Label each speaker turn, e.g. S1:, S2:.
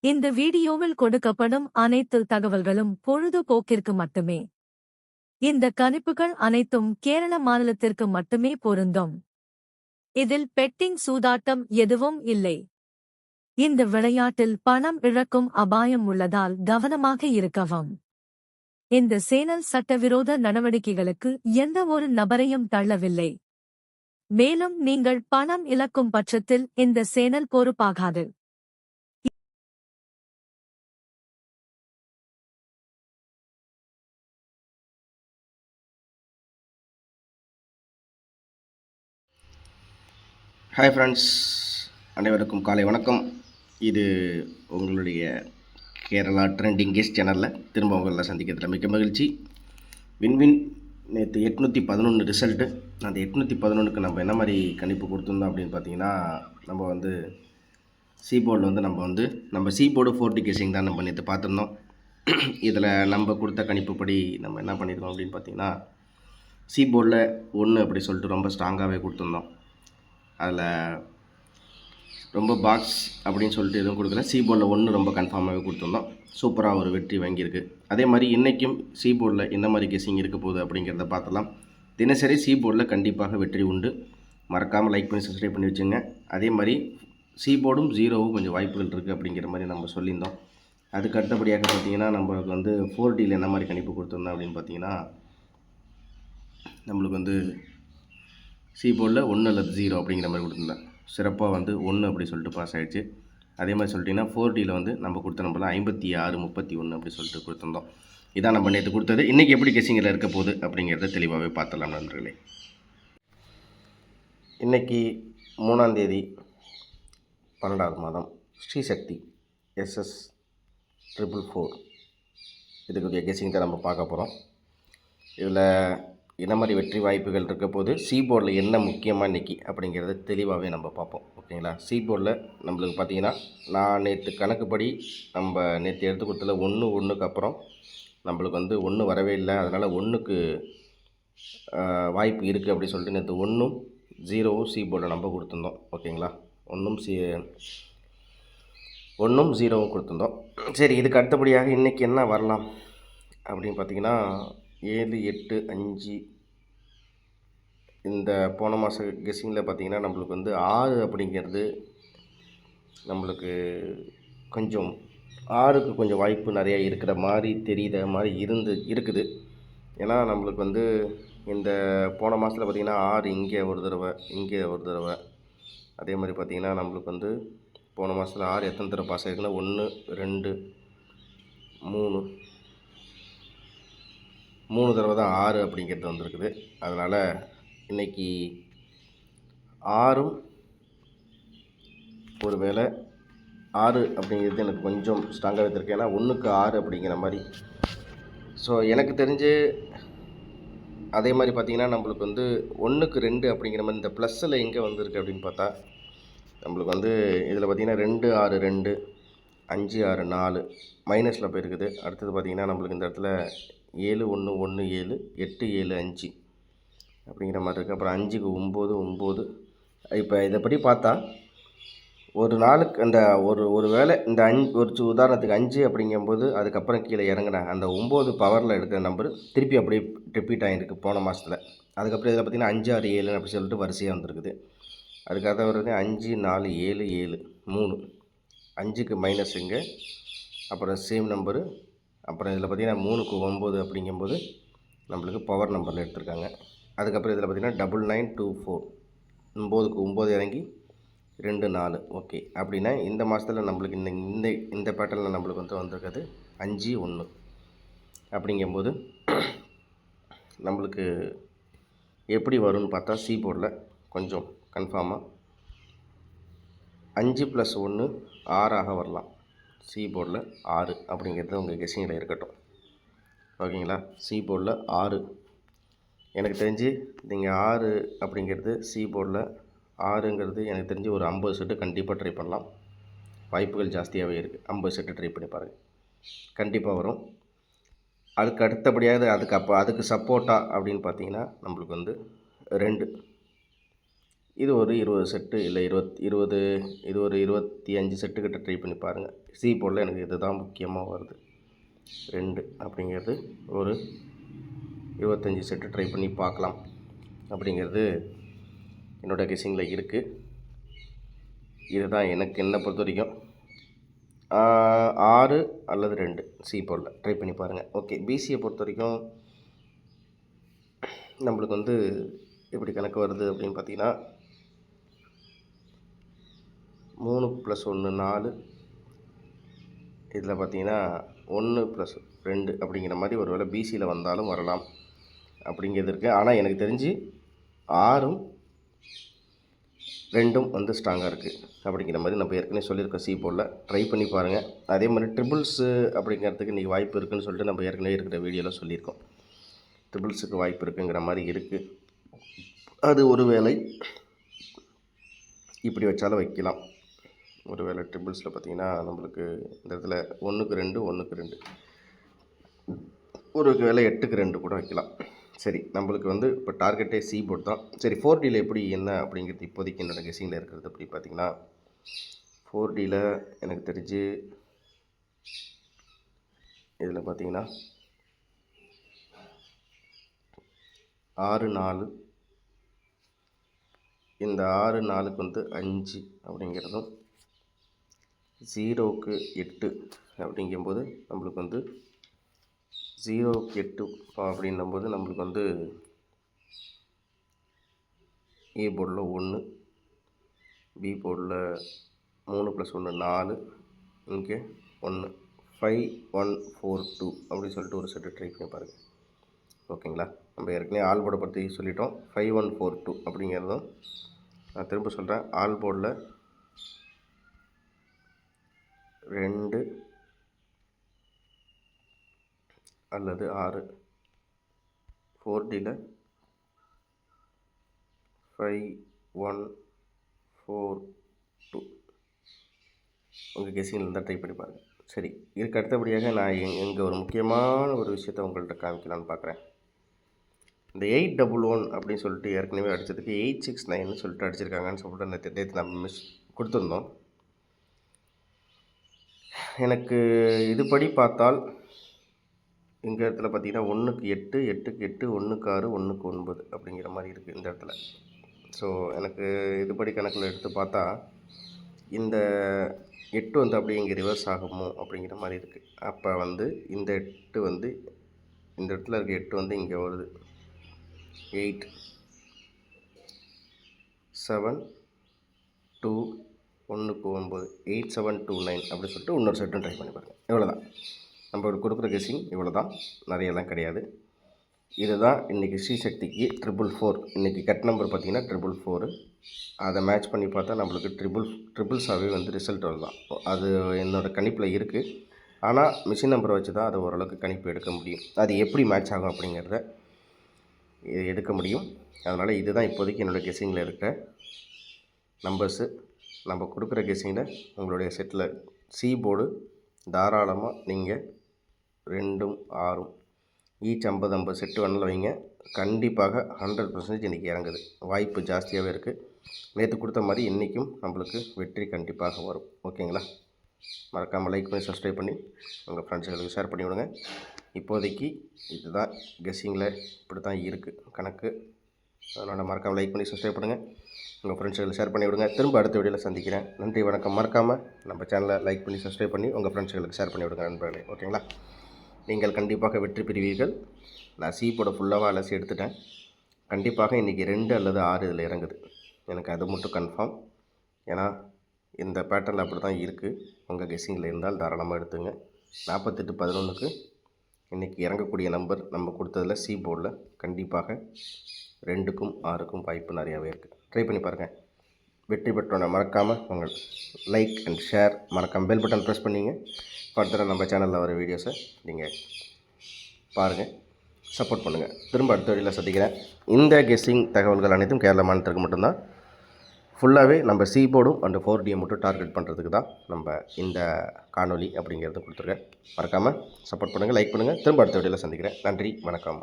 S1: இந்த வீடியோவில் கொடுக்கப்படும் அனைத்து தகவல்களும் பொழுதுபோக்கிற்கு மட்டுமே. இந்த கணிப்புகள் அனைத்தும் கேரள மாநிலத்திற்கு மட்டுமே பொருந்தும். இதில் பெட்டிங் சூதாட்டம் எதுவும் இல்லை. இந்த விளையாட்டில் பணம் இழக்கும் அபாயம் உள்ளதால் கவனமாக இருக்கவும். இந்த சேனல் சட்டவிரோத நடவடிக்கைகளுக்கு எந்த ஒரு நபரையும் தள்ளவில்லை. மேலும் நீங்கள் பணம் இழக்கும் பட்சத்தில் இந்த சேனல் பொறுப்பாகாது.
S2: ஹாய் ஃப்ரெண்ட்ஸ், அனைவருக்கும் காலை வணக்கம். இது உங்களுடைய கேரளா ட்ரெண்டிங் கெஸ்ட் சேனலில் திரும்ப உங்களை சந்திக்கிறதுல மிக்க மகிழ்ச்சி. வின்வின் நேற்று 811 ரிசல்ட்டு. அந்த 811க்கு நம்ம என்ன மாதிரி கணிப்பு கொடுத்துருந்தோம் அப்படின்னு பார்த்தீங்கன்னா, நம்ம வந்து சீபோர்டில் வந்து நம்ம சீபோர்டு 4D கேசிங் தான் நம்ம நேற்று பார்த்துருந்தோம். இதில் நம்ம கொடுத்த கணிப்புப்படி நம்ம என்ன பண்ணியிருக்கோம் அப்படின்னு பார்த்தீங்கன்னா, சீபோர்டில் 1 அப்படி சொல்லிட்டு ரொம்ப ஸ்ட்ராங்காகவே கொடுத்துருந்தோம். அதில் ரொம்ப பாக்ஸ் அப்படின்னு சொல்லிட்டு எதுவும் கொடுக்கல. சீபோர்டில் 1 ரொம்ப கன்ஃபார்மாகவே கொடுத்துருந்தோம். சூப்பராக ஒரு வெற்றி வாங்கியிருக்கு. அதே மாதிரி இன்றைக்கும் சீபோர்டில் என்ன மாதிரி கெஸிங் இருக்க போகுது அப்படிங்கிறத பார்த்தலாம். தினசரி சீபோர்டில் கண்டிப்பாக வெற்றி உண்டு. மறக்காமல் லைக் பண்ணி சப்ஸ்கிரைப் பண்ணி வச்சுங்க. அதே மாதிரி சீபோர்டும் 0வும் கொஞ்சம் வாய்ப்புகள் இருக்குது அப்படிங்கிற மாதிரி நம்ம சொல்லியிருந்தோம். அதுக்கு அடுத்தபடியாக பார்த்திங்கன்னா, நம்மளுக்கு வந்து 4Dயில் என்ன மாதிரி கணிப்பு கொடுத்துருந்தோம் அப்படின்னு பார்த்தீங்கன்னா, நம்மளுக்கு வந்து சீபோர்டில் 1 அல்லது 0 அப்படிங்கிற மாதிரி கொடுத்துருந்தேன். சிறப்பாக வந்து 1 அப்படி சொல்லிட்டு பாஸ் ஆகிடுச்சு. அதே மாதிரி சொல்லிட்டிங்கன்னா 4Dயில் வந்து நம்ம கொடுத்த நம்பர்லாம் 5631 அப்படி சொல்லிட்டு கொடுத்துருந்தோம். இதான் நம்ம நேற்று கொடுத்தது. இன்றைக்கி எப்படி கெஸிங்கில் இருக்க போகுது அப்படிங்கிறத தெளிவாகவே பார்த்தலாம் நண்பர்களே. இன்றைக்கி 3ஆம் தேதி 12வது மாதம் ஸ்ரீசக்தி SS 444 இதுக்குரிய கெஸிங் தான் நம்ம பார்க்க போகிறோம். இதில் என்ன மாதிரி வெற்றி வாய்ப்புகள் இருக்க போது, சீபோர்டில் என்ன முக்கியமாக இன்றைக்கி அப்படிங்கிறத தெளிவாகவே நம்ம பார்ப்போம். ஓகேங்களா? சீபோர்டில் நம்மளுக்கு பார்த்திங்கன்னா, நான் நேற்று கணக்குப்படி நம்ம நேற்று எடுத்து கொடுத்தல 1க்கு அப்புறம் நம்மளுக்கு வந்து 1 வரவே இல்லை. அதனால் 1க்கு வாய்ப்பு இருக்குது அப்படி சொல்லிட்டு நேற்று 1ம் 0வும் சீபோர்டில் நம்ம கொடுத்துருந்தோம். ஓகேங்களா? 1ம் 0வும் கொடுத்துருந்தோம். சரி, இதுக்கு அடுத்தபடியாக இன்றைக்கி என்ன வரலாம் அப்படின்னு பார்த்திங்கன்னா, 7, 8, 5 இந்த போன மாத கெஸ்ஸிங்கில் பார்த்திங்கன்னா நம்மளுக்கு வந்து 6 அப்படிங்கிறது நம்மளுக்கு கொஞ்சம் 6க்கு கொஞ்சம் வாய்ப்பு நிறையா இருக்கிற மாதிரி தெரியுத மாதிரி இருக்குது. ஏன்னா நம்மளுக்கு வந்து இந்த போன மாதத்தில் பார்த்திங்கன்னா 6 இங்கே ஒரு தடவை, இங்கே ஒரு தடவை. அதே மாதிரி பார்த்திங்கன்னா நம்மளுக்கு வந்து போன மாதத்தில் 6 எத்தனை தடவை பாஸ் ஆகிருக்குன்னா 1, 2, 3 தடவை தான் 6 அப்படிங்கிறது வந்திருக்குது. அதனால் இன்றைக்கி 6ம் ஒரு வேளை 6 அப்படிங்கிறது எனக்கு கொஞ்சம் ஸ்ட்ராங்காக வைத்திருக்கு. ஏன்னா 1க்கு 6 அப்படிங்கிற மாதிரி. ஸோ எனக்கு தெரிஞ்சு அதே மாதிரி பார்த்திங்கன்னா நம்மளுக்கு வந்து 1க்கு 2 அப்படிங்கிற மாதிரி இந்த ப்ளஸ்ஸில் எங்கே வந்திருக்கு அப்படின்னு பார்த்தா, நம்மளுக்கு வந்து இதில் பார்த்திங்கன்னா 2, 6, 2, 5, 6, 4 மைனஸில் போயிருக்குது. அடுத்தது பார்த்திங்கன்னா நம்மளுக்கு இந்த இடத்துல 7, 1, 1, 7, 8, 7, 5 அப்படிங்கிற மாதிரி இருக்குது. அப்புறம் 5க்கு 9, 9. இப்போ இதைப்படி பார்த்தா ஒரு நாளுக்கு அந்த ஒரு வேளை இந்த ஒரு உதாரணத்துக்கு 5 அப்படிங்கும்போது அதுக்கப்புறம் கீழே இறங்கின அந்த 9 பவரில் எடுக்கிற நம்பர் திருப்பி அப்படியே ரிப்பீட் ஆகிருக்கு போன மாதத்தில். அதுக்கப்புறம் இதில் பார்த்திங்கன்னா 5, 6, 7 அப்படி சொல்லிட்டு வரிசையாக வந்துருக்குது. அதுக்காக வருது 5, 4, 7, 7, 3. 5க்கு மைனஸ் இங்கே, அப்புறம் சேம் நம்பரு. அப்புறம் இதில் பார்த்திங்கன்னா 3க்கு 9 அப்படிங்கும்போது நம்மளுக்கு பவர் நம்பரில் எடுத்திருக்காங்க. அதுக்கப்புறம் இதில் பார்த்திங்கன்னா 9924 9க்கு 9 இறங்கி 2, 4. ஓகே, அப்படின்னா இந்த மாதத்தில் நம்மளுக்கு இந்த பேட்டர்னில் நம்மளுக்கு வந்து வந்திருக்கிறது 5, 1 அப்படிங்கும்போது நம்மளுக்கு எப்படி வரும்னு பார்த்தா சீபோர்டில் கொஞ்சம் கன்ஃபார்மாக 5 + 1 6ஆக வரலாம். சீபோர்டில் 6 அப்படிங்கிறது உங்கள் கெஸ்ஸிங்கில் இருக்கட்டும். ஓகேங்களா? சீபோர்டில் 6 எனக்கு தெரிஞ்சு நீங்கள் 6 அப்படிங்கிறது சீபோர்டில் 6ங்கிறது எனக்கு தெரிஞ்சு ஒரு 50 செட்டு கண்டிப்பாக ட்ரை பண்ணலாம். வாய்ப்புகள் ஜாஸ்தியாகவே இருக்குது. 50 செட்டு ட்ரை பண்ணி பாருங்கள், கண்டிப்பாக வரும். அதுக்கு அடுத்தபடியாக அதுக்கு சப்போர்ட்டா அப்படின்னு பார்த்தீங்கன்னா நம்மளுக்கு வந்து 2 இது ஒரு 20 செட்டு இல்லை 20 இது ஒரு 25 செட்டு கிட்ட ட்ரை பண்ணி பாருங்கள். சி போர்டில் எனக்கு இதுதான் முக்கியமாக வருது. 2 அப்படிங்கிறது ஒரு 25 செட்டு ட்ரை பண்ணி பார்க்கலாம் அப்படிங்கிறது என்னோட கெஸ்ஸிங்கில் இருக்குது. இதுதான் எனக்கு என்னை பொறுத்த வரைக்கும் 6 அல்லது 2 சி போர்டில் ட்ரை பண்ணி பாருங்கள். ஓகே, பிசியை பொறுத்த வரைக்கும் நம்மளுக்கு வந்து எப்படி கணக்கு வருது அப்படின்னு பார்த்தீங்கன்னா 3 + 1 4, இதில் பார்த்தீங்கன்னா 1 + 2 அப்படிங்கிற மாதிரி ஒரு வேளை பிசியில் வந்தாலும் வரலாம் அப்படிங்கிறது இருக்குது. ஆனால் எனக்கு தெரிஞ்சு 6ம் 2ம் வந்து ஸ்ட்ராங்காக இருக்குது அப்படிங்கிற மாதிரி நம்ம ஏற்கனவே சொல்லியிருக்கோம். சி போர்டில் ட்ரை பண்ணி பாருங்கள். அதே மாதிரி ட்ரிபிள்ஸு அப்படிங்கிறதுக்கு இன்றைக்கி வாய்ப்பு இருக்குதுன்னு சொல்லிட்டு நம்ம ஏற்கனவே இருக்கிற வீடியோவில் சொல்லியிருக்கோம். ட்ரிபிள்ஸுக்கு வாய்ப்பு இருக்குங்கிற மாதிரி இருக்குது. அது ஒரு வேளை இப்படி வச்சாலும் வைக்கலாம். ஒரு வேளை ட்ரிபிள்ஸில் பார்த்திங்கன்னா நம்மளுக்கு இந்த இடத்துல 1க்கு 2 1க்கு 2, ஒரு வேளை 8க்கு 2 கூட வைக்கலாம். சரி, நம்மளுக்கு வந்து இப்போ டார்கெட்டே சி போர்டு தான். சரி, 4Dயில் எப்படி என்ன அப்படிங்கிறது இப்போதைக்கு என்னோடய கெஸ்ஸிங்கில் இருக்கிறது அப்படி பார்த்திங்கன்னா 4Dயில் எனக்கு தெரிஞ்சு இதில் பார்த்திங்கன்னா 6 4, இந்த 6 4க்கு வந்து 5 அப்படிங்கிறதும் 0க்கு 8 அப்படிங்கும்போது நம்மளுக்கு வந்து 0க்கு 8 அப்படின்னும்போது நம்மளுக்கு வந்து ஏ போர்டில் 1, பி போர்டில் 3 + 1 4, இங்கே 1 5 1 4 2 அப்படின்னு சொல்லிட்டு ஒரு செட்டு ட்ரை பண்ணி பாருங்கள். ஓகேங்களா, நம்ம ஏற்கனவே ஆல் போர்டை பற்றி சொல்லிட்டோம். 5 1 4 2 அப்படிங்கிறதும் நான் திரும்ப சொல்கிறேன். ஆல் போர்டில் 2 அல்லது 6, 4Dயில் 5 1 4 2 உங்கள் கெஸ்ஸிங்கில் இருந்தால் ட்ரை பண்ணி பாருங்கள். சரி, இதுக்கு அடுத்தபடியாக நான் எங்கே ஒரு முக்கியமான ஒரு விஷயத்தை உங்கள்கிட்ட காமிக்கலான்னு பார்க்குறேன். இந்த 811 அப்படின்னு சொல்லிட்டு ஏற்கனவே அடித்ததுக்கு 869 சொல்லிட்டு அடிச்சிருக்காங்கன்னு சொல்லிட்டு நேற்று நம்ம மிஸ் கொடுத்துருந்தோம். எனக்கு இதுபடி பார்த்தால் இந்த இடத்துல பார்த்திங்கன்னா 1க்கு 8 8க்கு 8 1க்கு 6 1க்கு 9 அப்படிங்கிற மாதிரி இருக்குது இந்த இடத்துல. ஸோ எனக்கு இதுபடி கணக்கில் எடுத்து பார்த்தா இந்த 8 வந்து அப்படியே இங்கே ரிவர்ஸ் ஆகுமோ அப்படிங்கிற மாதிரி இருக்குது. அப்போ வந்து இந்த 8 வந்து இந்த இடத்துல இருக்க 8 வந்து இங்கே வருது. 8 7 2 1க்கு 9 8 7 2 9 அப்படி சொல்லிட்டு இன்னொரு செட்டும் ட்ரை பண்ணி பாருங்கள். இவ்வளோதான் நம்ம கொடுக்குற கெஸ்ஸிங், இவ்வளோ தான், நிறையெல்லாம் கிடையாது. இதுதான் இன்றைக்கி ஸ்ரீசக்திக்கு 444. இன்றைக்கி கட் நம்பர் பார்த்திங்கன்னா 444. அதை மேட்ச் பண்ணி பார்த்தா நம்மளுக்கு ட்ரிபிள்ஸாகவே வந்து ரிசல்ட் வரலாம். அது என்னோடய கணிப்பில் இருக்குது. ஆனால் மிஷின் நம்பரை வச்சு தான் அதை ஓரளவுக்கு கணிப்பு எடுக்க முடியும். அது எப்படி மேட்ச் ஆகும் அப்படிங்கிறத எடுக்க முடியும். அதனால் இதுதான் இப்போதைக்கு என்னோடய கெஸ்ஸிங்கில் இருக்கிற நம்பர்ஸு. நம்ம கொடுக்குற கெஸ்ஸிங்கில் உங்களுடைய செட்டில் சி போர்டு தாராளமாக நீங்கள் 2ம் 6ம் ஈச் 50 50 செட்டு வேணாலும் வைங்க. கண்டிப்பாக 100% இன்றைக்கி இறங்குது. வாய்ப்பு ஜாஸ்தியாகவே இருக்குது. நேற்று கொடுத்த மாதிரி இன்றைக்கும் நம்மளுக்கு வெற்றி கண்டிப்பாக வரும். ஓகேங்களா, மறக்காமல் லைக் பண்ணி சப்ஸ்கிரைப் பண்ணி உங்கள் ஃப்ரெண்ட்ஸுகளுக்கு ஷேர் பண்ணி விடுங்க. இப்போதைக்கு இதுதான் கெஸ்ஸிங்கில் இப்படி தான் இருக்குது கணக்கு. அதனால் மறக்காமல் லைக் பண்ணி சப்ஸ்கிரைப் பண்ணுங்கள், உங்கள் ஃப்ரெண்ட்ஸுகளுக்கு ஷேர் பண்ணி விடுங்க. திரும்ப அடுத்த வீடியோவில் சந்திக்கிறேன். நன்றி, வணக்கம். மறக்காமல் நம்ம சேனலை லைக் பண்ணி சப்ஸ்கிரைப் பண்ணி உங்கள் ஃப்ரெண்ட்ஸுகளுக்கு ஷேர் பண்ணி விடுங்க நண்பர்களே. ஓகேங்களா, நீங்கள் கண்டிப்பாக வெற்றி பெறுவீர்கள். நான் சி போட ஃபுல்லாக அலசி எடுத்துட்டேன். கண்டிப்பாக இன்றைக்கி 2 அல்லது 6 இதில் இறங்குது. எனக்கு அது மட்டும் கன்ஃபார்ம். ஏன்னா இந்த பேட்டர்னில் அப்படி தான் இருக்குது. உங்கள் கெஸ்ஸிங்கில் இருந்தால் தாராளமாக எடுத்துங்க. 48 11க்கு இன்றைக்கி இறங்கக்கூடிய நம்பர் நம்ம கொடுத்ததில் சி போர்டில் கண்டிப்பாக 2க்கும் 6க்கும் வாய்ப்பு நிறையாவே இருக்குது. ட்ரை பண்ணி பாருங்கள். வெற்றி பெற்றோன்னா மறக்காமல் உங்கள் லைக் அண்ட் ஷேர், மறக்காமல் பெல் பட்டன் ப்ரெஸ் பண்ணிங்க. ஃபர்தராக நம்ம சேனலில் வர வீடியோஸை நீங்கள் பாருங்கள், சப்போர்ட் பண்ணுங்கள். திரும்ப அடுத்த வீடியோவில் சந்திக்கிறேன். இந்த கெஸ்ஸிங் தகவல்கள் அனைத்தும் கேரளா மாநிலத்திற்கு மட்டும்தான். ஃபுல்லாகவே நம்ம சி போர்டும் அண்ட் 4Dயை மட்டும் டார்கெட் பண்ணுறதுக்கு தான் நம்ம இந்த காணொலி அப்படிங்கிறத கொடுத்துருக்கேன். மறக்காமல் சப்போர்ட் பண்ணுங்கள், லைக் பண்ணுங்கள். திரும்ப அடுத்த வீடியோவில் சந்திக்கிறேன். நன்றி, வணக்கம்.